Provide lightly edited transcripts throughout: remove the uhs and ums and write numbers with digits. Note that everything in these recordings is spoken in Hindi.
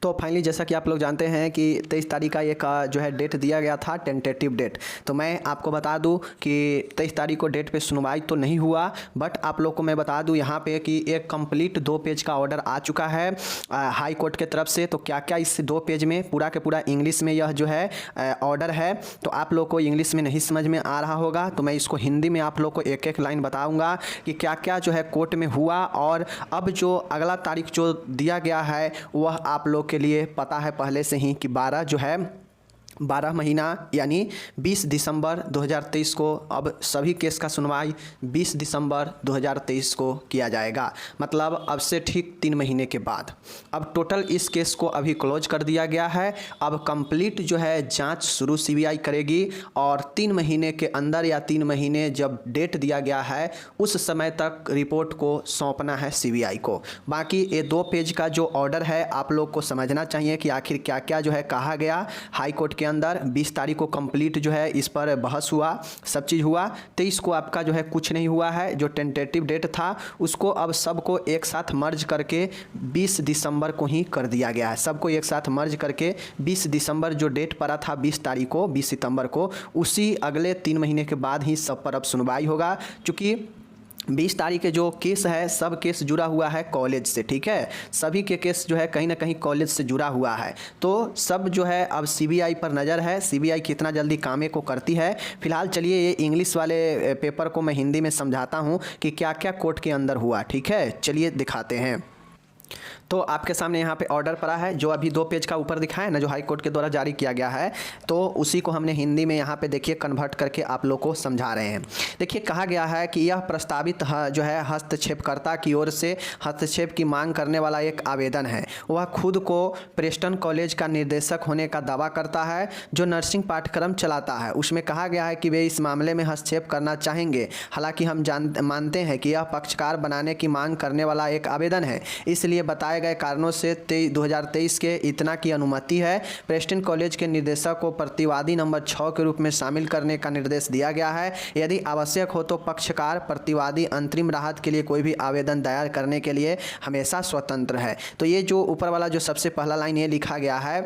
तो फाइनली जैसा कि आप लोग जानते हैं कि 23 तारीख का एक जो है डेट दिया गया था, टेंटेटिव डेट। तो मैं आपको बता दूं कि 23 तारीख को डेट पे सुनवाई तो नहीं हुआ, बट आप लोग को मैं बता दूं यहाँ पे कि एक कंप्लीट 2 पेज का ऑर्डर आ चुका है हाई कोर्ट के तरफ से। तो क्या क्या इस 2 पेज में पूरा के पूरा इंग्लिश में यह जो है ऑर्डर है। तो आप लोग को इंग्लिश में नहीं समझ में आ रहा होगा तो मैं इसको हिंदी में आप लोग को एक एक लाइन बताऊँगा कि क्या क्या जो है कोर्ट में हुआ। और अब जो अगला तारीख जो दिया गया है वह आप लोग के लिए पता है पहले से ही कि 12 महीना यानी 20 दिसंबर 2023 को अब सभी केस का सुनवाई 20 दिसंबर 2023 को किया जाएगा। मतलब अब से ठीक 3 महीने के बाद अब टोटल इस केस को अभी क्लोज कर दिया गया है। अब कंप्लीट जो है जांच शुरू सीबीआई करेगी और 3 महीने के अंदर या 3 महीने जब डेट दिया गया है उस समय तक रिपोर्ट को सौंपना है सीबीआई को। बाकी ये 2 पेज का जो ऑर्डर है आप लोग को समझना चाहिए कि आखिर क्या क्या जो है कहा गया हाई कोर्ट के अंदर। 20 तारीख को कंप्लीट जो है इस पर बहस हुआ, सब चीज़ हुआ। 23 को आपका जो है कुछ नहीं हुआ है। जो टेंटेटिव डेट था उसको अब सबको एक साथ मर्ज करके 20 दिसंबर को ही कर दिया गया है। सबको एक साथ मर्ज करके 20 दिसंबर जो डेट पड़ा था 20 तारीख को 20 सितंबर को, उसी अगले 3 महीने के बाद ही सब पर अब सुनवाई होगा। चूँकि 20 तारीख के जो केस है सब केस जुड़ा हुआ है कॉलेज से, ठीक है। सभी के केस जो है कहीं ना कहीं कॉलेज से जुड़ा हुआ है। तो सब जो है अब सीबीआई पर नज़र है, सीबीआई कितना जल्दी कामे को करती है। फिलहाल चलिए ये इंग्लिश वाले पेपर को मैं हिंदी में समझाता हूँ कि क्या क्या कोर्ट के अंदर हुआ, ठीक है। चलिए दिखाते हैं। तो आपके सामने यहाँ पे ऑर्डर पड़ा है जो अभी 2 पेज का ऊपर दिखा है ना, जो हाई कोर्ट के द्वारा जारी किया गया है। तो उसी को हमने हिंदी में यहाँ पे देखिए कन्वर्ट करके आप लोग को समझा रहे हैं। देखिए कहा गया है कि यह प्रस्तावित जो है हस्तक्षेपकर्ता की ओर से हस्तक्षेप की मांग करने वाला एक आवेदन है। वह खुद को प्रेस्टन कॉलेज का निर्देशक होने का दावा करता है जो नर्सिंग पाठ्यक्रम चलाता है। उसमें कहा गया है कि वे इस मामले में हस्तक्षेप करना चाहेंगे। हालांकि हम मानते हैं कि यह पक्षकार बनाने की मांग करने वाला एक आवेदन है, इसलिए बताए गए कारणों से 2023 के इतना की अनुमति है। प्रेस्टन कॉलेज के निर्देशक को प्रतिवादी नंबर 6 के रूप में शामिल करने का निर्देश दिया गया है। यदि आवश्यक हो तो पक्षकार प्रतिवादी अंतरिम राहत के लिए कोई भी आवेदन दायर करने के लिए हमेशा स्वतंत्र है। तो ये जो ऊपर वाला जो सबसे पहला लाइन ये लिखा गया है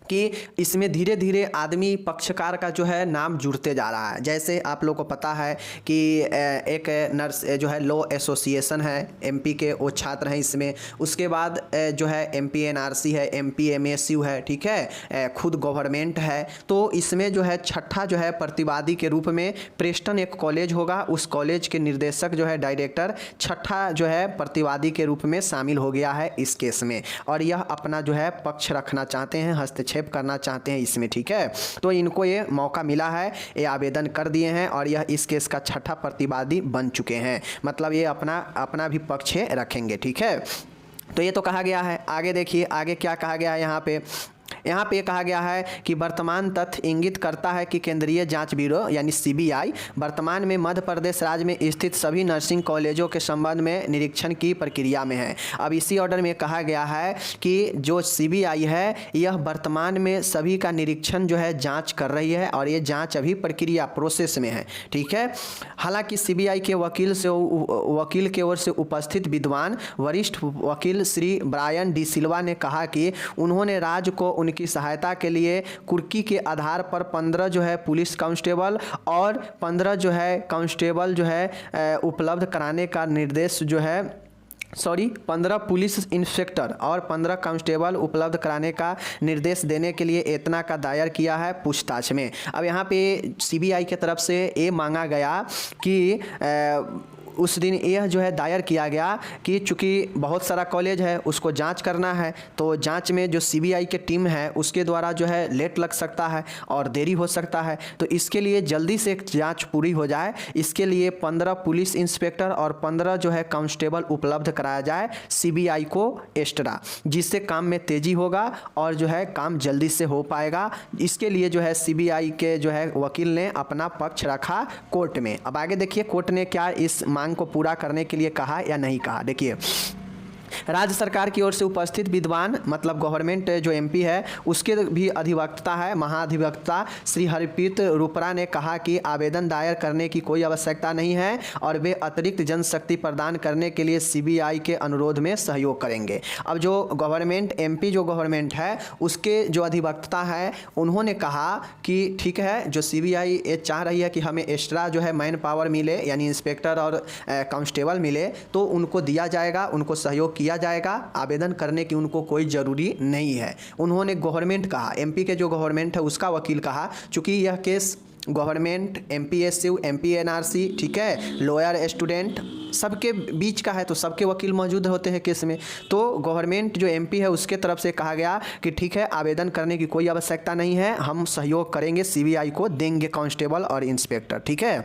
कि इसमें धीरे धीरे आदमी पक्षकार का जो है नाम जुड़ते जा रहा है। जैसे आप लोग को पता है कि एक नर्स जो है लॉ एसोसिएशन है, एमपी के वो छात्र हैं इसमें। उसके बाद जो है एमपीएनआरसी है, एमपीएमएसयू है, ठीक है, खुद गवर्नमेंट है। तो इसमें जो है छठा जो है प्रतिवादी के रूप में प्रेस्टन एक कॉलेज होगा, उस कॉलेज के निर्देशक जो है डायरेक्टर छठा जो है प्रतिवादी के रूप में शामिल हो गया है इस केस में। और यह अपना जो है पक्ष रखना चाहते हैं, हस्तक्षेप करना चाहते हैं इसमें, ठीक है। तो इनको ये मौका मिला है, ये आवेदन कर दिए हैं और यह इस केस का छठा प्रतिवादी बन चुके हैं। मतलब ये अपना भी पक्ष रखेंगे, ठीक है। तो ये तो कहा गया है। आगे देखिए आगे क्या कहा गया है। यहाँ पे कहा गया है कि वर्तमान तथ्य इंगित करता है कि केंद्रीय जांच ब्यूरो यानी सीबीआई वर्तमान में मध्य प्रदेश राज्य में स्थित सभी नर्सिंग कॉलेजों के संबंध में निरीक्षण की प्रक्रिया में है। अब इसी ऑर्डर में कहा गया है कि जो सीबीआई है यह वर्तमान में सभी का निरीक्षण जो है जांच कर रही है और ये जांच अभी प्रक्रिया प्रोसेस में है, ठीक है। हालांकि सीबीआई के वकील के ओर से उपस्थित विद्वान वरिष्ठ वकील श्री ब्रायन डी सिल्वा ने कहा कि उन्होंने राज्य को उनकी सहायता के लिए कुर्की के आधार पर 15 जो है पुलिस कांस्टेबल और 15 जो है कांस्टेबल जो है उपलब्ध कराने का निर्देश जो है 15 पुलिस इंस्पेक्टर और 15 कांस्टेबल उपलब्ध कराने का निर्देश देने के लिए एतना का दायर किया है पूछताछ में। अब यहाँ पे सीबीआई की तरफ से ये मांगा गया कि उस दिन यह जो है दायर किया गया कि चूँकि बहुत सारा कॉलेज है उसको जांच करना है, तो जांच में जो सीबीआई के टीम है उसके द्वारा जो है लेट लग सकता है और देरी हो सकता है। तो इसके लिए जल्दी से जांच पूरी हो जाए, इसके लिए 15 पुलिस इंस्पेक्टर और 15 जो है कांस्टेबल उपलब्ध कराया जाए सीबीआई को एक्स्ट्रा, जिससे काम में तेज़ी होगा और जो है काम जल्दी से हो पाएगा। इसके लिए जो है सीबीआई के जो है वकील ने अपना पक्ष रखा कोर्ट में। अब आगे देखिए कोर्ट ने क्या इस को पूरा करने के लिए कहा या नहीं कहा। देखिए राज्य सरकार की ओर से उपस्थित विद्वान मतलब गवर्नमेंट जो एमपी है उसके भी अधिवक्ता है, महाधिवक्ता श्री हरप्रीत रुपरा ने कहा कि आवेदन दायर करने की कोई आवश्यकता नहीं है और वे अतिरिक्त जनशक्ति प्रदान करने के लिए सीबीआई के अनुरोध में सहयोग करेंगे। अब जो गवर्नमेंट एमपी जो गवर्नमेंट है उसके जो अधिवक्ता है उन्होंने कहा कि ठीक है, जो सीबीआई ये चाह रही है कि हमें एक्स्ट्रा जो है मैन पावर मिले यानी इंस्पेक्टर और कांस्टेबल मिले तो उनको दिया जाएगा, उनको सहयोग किया जाएगा, आवेदन करने की उनको कोई ज़रूरी नहीं है। उन्होंने गवर्नमेंट कहा, एमपी के जो गवर्नमेंट है उसका वकील कहा, चूँकि यह केस गवर्नमेंट, एमपीएसयू, एमपीएनआरसी, ठीक है, लॉयर स्टूडेंट सबके बीच का है तो सबके वकील मौजूद होते हैं केस में। तो गवर्नमेंट जो एमपी है उसके तरफ से कहा गया कि ठीक है, आवेदन करने की कोई आवश्यकता नहीं है, हम सहयोग करेंगे, सीबीआई को देंगे कांस्टेबल और इंस्पेक्टर। ठीक है,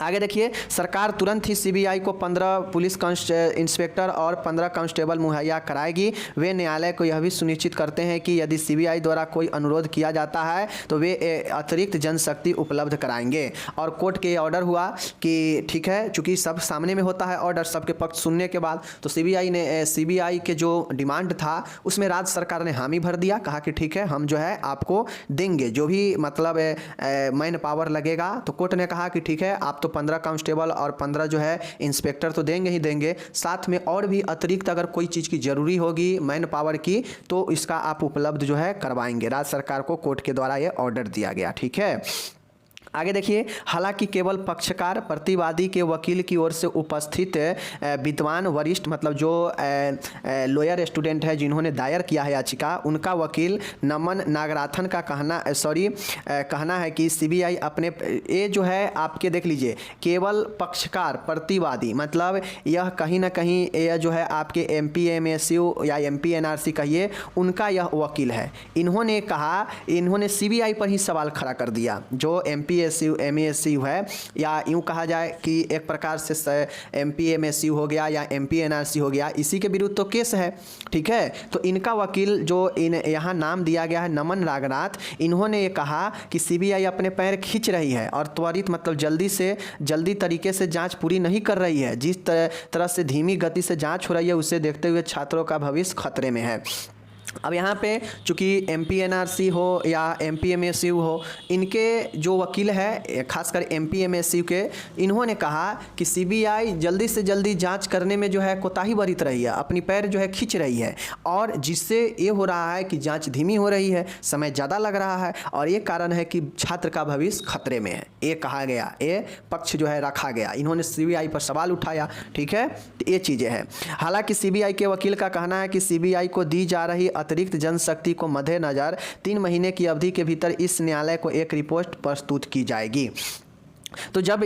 आगे देखिए, सरकार तुरंत ही सीबीआई को 15 पुलिस इंस्पेक्टर और 15 कांस्टेबल मुहैया कराएगी। वे न्यायालय को यह भी सुनिश्चित करते हैं कि यदि सीबीआई द्वारा कोई अनुरोध किया जाता है तो वे अतिरिक्त जनशक्ति उपलब्ध कराएंगे। और कोर्ट के ऑर्डर हुआ कि ठीक है, चूँकि सब सामने में होता है ऑर्डर, सबके पक्ष सुनने के बाद, तो सीबीआई के जो डिमांड था उसमें राज्य सरकार ने हामी भर दिया, कहा कि ठीक है, हम जो है आपको देंगे जो भी मतलब मैन पावर लगेगा। तो कोर्ट ने कहा कि ठीक है, आप तो 15 कांस्टेबल और 15 जो है इंस्पेक्टर तो देंगे ही देंगे, साथ में और भी अतिरिक्त अगर कोई चीज़ की ज़रूरी होगी मैन पावर की तो इसका आप उपलब्ध जो है करवाएंगे। राज्य सरकार को कोर्ट के द्वारा ये ऑर्डर दिया गया। ठीक है, आगे देखिए, हालांकि केवल पक्षकार प्रतिवादी के वकील की ओर से उपस्थित विद्वान वरिष्ठ मतलब जो लॉयर स्टूडेंट है जिन्होंने दायर किया है याचिका, उनका वकील नमन नागराथन का कहना है कि सीबीआई अपने ये जो है आपके देख लीजिए, केवल पक्षकार प्रतिवादी मतलब यह कहीं ना कहीं यह जो है आपके एमपीएमएसयू या एमपीएनआरसी कहिए, उनका यह वकील है। इन्होंने सीबीआई पर ही सवाल खड़ा कर दिया। जो एमपीएसयू है या यूँ कहा जाए कि एक प्रकार से एमपीएमएसयू हो गया या एमपीएनआरसी हो गया, इसी के विरुद्ध तो केस है। ठीक है, तो इनका वकील जो यहाँ नाम दिया गया है नमन नागराथ, इन्होंने ये कहा कि सीबीआई अपने पैर खींच रही है और त्वरित मतलब जल्दी तरीके से जांच पूरी नहीं कर रही है। जिस तरह से धीमी गति से जांच हो रही है उसे देखते हुए छात्रों का भविष्य खतरे में है। अब यहाँ पे चूँकि एमपीएनआरसी हो या एमपीएमएसयू हो, इनके जो वकील है खासकर एमपीएमएसयू के, इन्होंने कहा कि सीबीआई जल्दी से जल्दी जांच करने में जो है कोताही बरत रही है, अपनी पैर जो है खींच रही है और जिससे ये हो रहा है कि जांच धीमी हो रही है, समय ज़्यादा लग रहा है और ये कारण है कि छात्र का भविष्य खतरे में है। ये कहा गया, ये पक्ष जो है रखा गया, इन्होंने सीबीआई पर सवाल उठाया। ठीक है, तो ये चीज़ें हैं। हालांकि सीबीआई के वकील का कहना है कि सीबीआई को दी जा रही अतिरिक्त जनशक्ति को मद्देनजर 3 महीने की अवधि के भीतर इस न्यायालय को एक रिपोर्ट प्रस्तुत की जाएगी। तो जब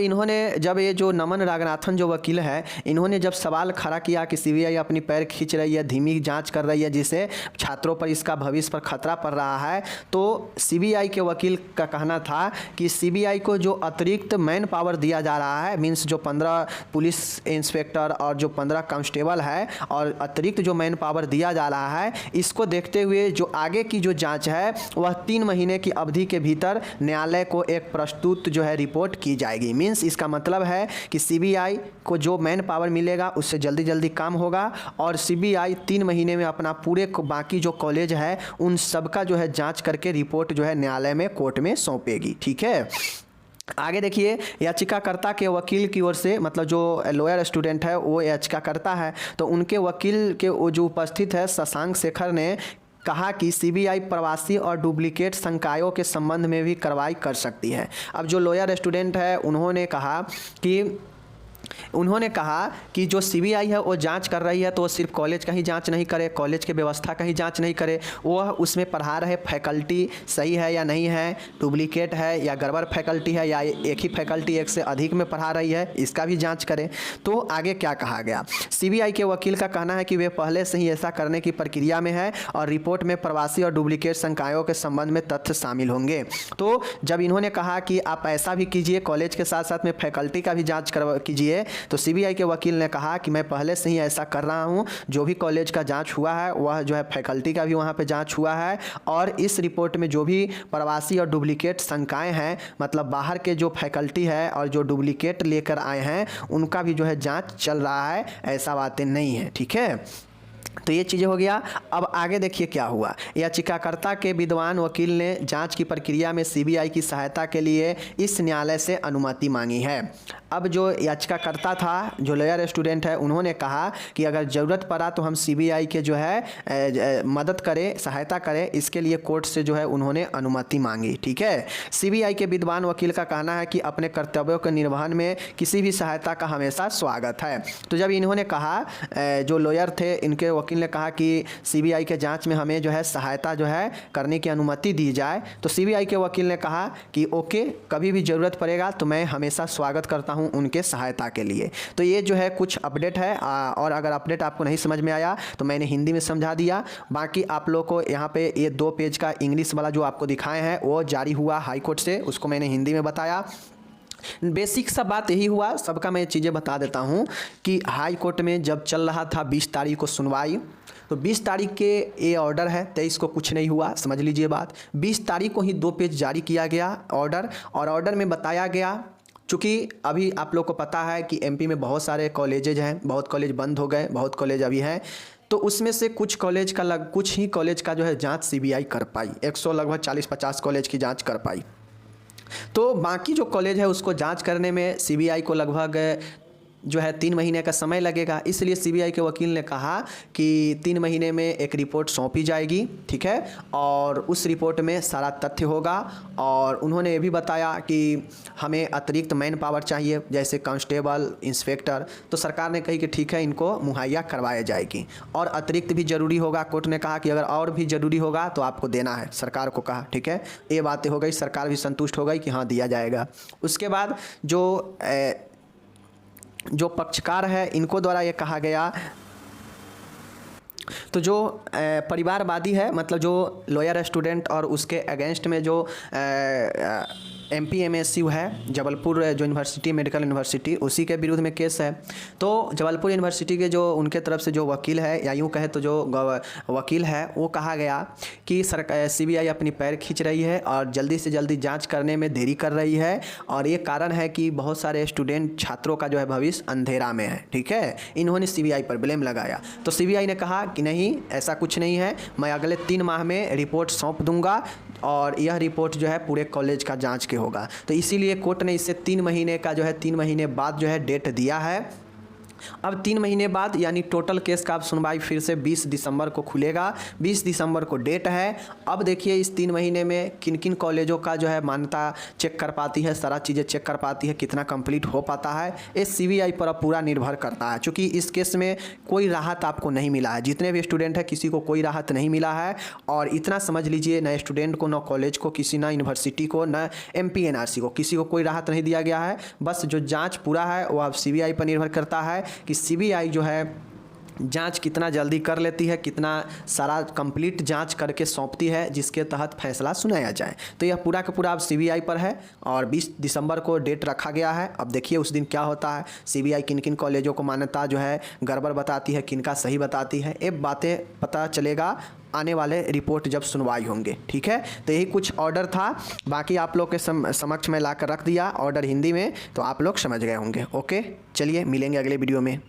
ये जो नमन नागराथन जो वकील है, इन्होंने जब सवाल खड़ा किया कि सीबीआई अपनी पैर खींच रही है, धीमी जांच कर रही है, जिससे छात्रों पर इसका भविष्य पर खतरा पड़ रहा है, तो सीबीआई के वकील का कहना था कि सीबीआई को जो अतिरिक्त मैन पावर दिया जा रहा है, मीन्स जो 15 पुलिस इंस्पेक्टर और जो 15 कांस्टेबल है और अतिरिक्त जो मैन पावर दिया जा रहा है, इसको देखते हुए जो आगे की जो जाँच है वह 3 महीने की अवधि के भीतर न्यायालय को एक प्रस्तुत जो है रिपोर्ट की जाएगी। मीन्स इसका मतलब है कि सीबीआई को जो मैन पावर मिलेगा उससे जल्दी काम होगा और सीबीआई 3 महीने में अपना पूरे बाकी जो कॉलेज है उन सबका जो है जांच करके रिपोर्ट जो है न्यायालय में कोर्ट में सौंपेगी। ठीक है, आगे देखिए, याचिकाकर्ता के वकील की ओर से मतलब जो लॉयर स्टूडेंट है वो याचिकाकर्ता है, तो उनके वकील के जो उपस्थित है शशांक शेखर ने कहा कि सीबीआई प्रवासी और डुप्लीकेट संकायों के संबंध में भी कार्रवाई कर सकती है। अब जो लॉयर स्टूडेंट है उन्होंने कहा कि जो सीबीआई है वो जांच कर रही है तो वो सिर्फ कॉलेज का ही जांच नहीं करे, कॉलेज के व्यवस्था का ही जांच नहीं करे, वह उसमें पढ़ा रहे फैकल्टी सही है या नहीं है, डुप्लीकेट है या गड़बड़ फैकल्टी है या एक ही फैकल्टी एक से अधिक में पढ़ा रही है, इसका भी जांच करे। तो आगे क्या कहा गया, सीबीआई के वकील का कहना है कि वे पहले से ही ऐसा करने की प्रक्रिया में है और रिपोर्ट में प्रवासी और डुप्लीकेट संकायों के संबंध में तथ्य शामिल होंगे। तो जब इन्होंने कहा कि आप ऐसा भी कीजिए, कॉलेज के साथ साथ में फैकल्टी का भी जाँच कीजिए लिए। तो सीबीआई के वकील ने कहा कि मैं पहले से ही ऐसा कर रहा हूँ, जो भी कॉलेज का जांच हुआ है वह जो है फैकल्टी का भी वहाँ पे जांच हुआ है, और इस रिपोर्ट में जो भी प्रवासी और डुप्लीकेट शंकाएँ हैं, मतलब बाहर के जो फैकल्टी है और जो डुप्लीकेट लेकर आए हैं उनका भी जो है जाँच चल रहा है, ऐसा बातें नहीं है। ठीक है, तो ये चीज़ें हो गया। अब आगे देखिए क्या हुआ। याचिकाकर्ता के विद्वान वकील ने जांच की प्रक्रिया में सीबीआई की सहायता के लिए इस न्यायालय से अनुमति मांगी है। अब जो याचिकाकर्ता था, जो लॉयर स्टूडेंट है, उन्होंने कहा कि अगर ज़रूरत पड़ा तो हम सीबीआई के जो है मदद करें, सहायता करें, इसके लिए कोर्ट से जो है उन्होंने अनुमति मांगी। ठीक है, सीबीआई के विद्वान वकील का कहना है कि अपने कर्तव्यों के निर्वहन में किसी भी सहायता का हमेशा स्वागत है। तो जब इन्होंने कहा, जो लॉयर थे इनके वकील ने कहा कि सीबीआई के जांच में हमें जो है सहायता जो है करने की अनुमति दी जाए, तो सीबीआई के वकील ने कहा कि ओके, कभी भी ज़रूरत पड़ेगा तो मैं हमेशा स्वागत करता हूं उनके सहायता के लिए। तो ये जो है कुछ अपडेट है, और अगर अपडेट आपको नहीं समझ में आया तो मैंने हिंदी में समझा दिया। बाकी आप लोग को यहाँ पे ये 2 पेज का इंग्लिश वाला जो आपको दिखाए हैं वो जारी हुआ हाई कोर्ट से, उसको मैंने हिंदी में बताया। बेसिक सा बात यही हुआ, सबका मैं चीज़ें बता देता हूँ कि हाई कोर्ट में जब चल रहा था 20 तारीख को सुनवाई, तो 20 तारीख के ये ऑर्डर है, 23 को कुछ नहीं हुआ, समझ लीजिए बात। 20 तारीख को ही 2 पेज जारी किया गया ऑर्डर, और ऑर्डर में बताया गया, चूँकि अभी आप लोग को पता है कि एमपी में बहुत सारे कॉलेजेज हैं, बहुत कॉलेज बंद हो गए, बहुत कॉलेज अभी हैं, तो उसमें से कुछ ही कॉलेज का जो है जाँच सीबीआई कर पाई, 100 लगभग 40-50 कॉलेज की जाँच कर पाई। तो बाकी जो कॉलेज है उसको जांच करने में सीबीआई को लगभग जो है 3 महीने का समय लगेगा। इसलिए सीबीआई के वकील ने कहा कि 3 महीने में एक रिपोर्ट सौंपी जाएगी। ठीक है, और उस रिपोर्ट में सारा तथ्य होगा, और उन्होंने ये भी बताया कि हमें अतिरिक्त मैन पावर चाहिए, जैसे कांस्टेबल, इंस्पेक्टर। तो सरकार ने कही कि ठीक है, इनको मुहैया करवाया जाएगी, और अतिरिक्त भी ज़रूरी होगा। कोर्ट ने कहा कि अगर और भी ज़रूरी होगा तो आपको देना है, सरकार को कहा। ठीक है, ये बातें हो गई, सरकार भी संतुष्ट हो गई कि हाँ दिया जाएगा। उसके बाद जो पक्षकार है इनको द्वारा ये कहा गया, तो जो परिवारवादी है, मतलब जो लॉयर स्टूडेंट और उसके अगेंस्ट में जो MPMSU है, जबलपुर जो यूनिवर्सिटी, मेडिकल यूनिवर्सिटी, उसी के विरुद्ध में केस है। तो जबलपुर यूनिवर्सिटी के जो उनके तरफ से जो वकील है, या यूँ कहे तो जो वकील है, वो कहा गया कि सीबीआई अपनी पैर खींच रही है और जल्दी से जल्दी जांच करने में देरी कर रही है, और ये कारण है कि बहुत सारे स्टूडेंट छात्रों का जो है भविष्य अंधेरा में है। ठीक है, इन्होंने सीबीआई पर ब्लेम लगाया। तो सीबीआई ने कहा कि नहीं, ऐसा कुछ नहीं है, मैं अगले 3 माह में रिपोर्ट सौंप दूंगा, और यह रिपोर्ट जो है पूरे कॉलेज का जांच के होगा। तो इसीलिए कोर्ट ने इसे 3 महीने का जो है 3 महीने बाद जो है डेट दिया है। अब 3 महीने बाद यानी टोटल केस का अब सुनवाई फिर से 20 दिसंबर को खुलेगा। 20 दिसंबर को डेट है। अब देखिए इस 3 महीने में किन किन कॉलेजों का जो है मान्यता चेक कर पाती है, सारा चीज़ें चेक कर पाती है, कितना कंप्लीट हो पाता है, ये सीबीआई पर अब पूरा निर्भर करता है। चूँकि इस केस में कोई राहत आपको नहीं मिला है, जितने भी स्टूडेंट हैं किसी को कोई राहत नहीं मिला है। और इतना समझ लीजिए, न स्टूडेंट को, न कॉलेज को, किसी न यूनिवर्सिटी को, न MP-NRC को, किसी को कोई राहत नहीं दिया गया है। बस जो जाँच पूरा है वो अब सीबीआई पर निर्भर करता है कि सीबीआई जो है जांच कितना जल्दी कर लेती है, कितना सारा कंप्लीट जांच करके सौंपती है, जिसके तहत फैसला सुनाया जाए। तो यह पूरा का पूरा अब सीबीआई पर है, और 20 दिसंबर को डेट रखा गया है। अब देखिए उस दिन क्या होता है, सीबीआई किन किन कॉलेजों को मान्यता जो है गड़बड़ बताती है, किनका सही बताती है, ये बातें पता चलेगा आने वाले रिपोर्ट जब सुनवाई होंगे। ठीक है, तो यही कुछ ऑर्डर था, बाकी आप लोग के समक्ष में ला कर रख दिया ऑर्डर हिंदी में, तो आप लोग समझ गए होंगे। ओके, चलिए मिलेंगे अगले वीडियो में।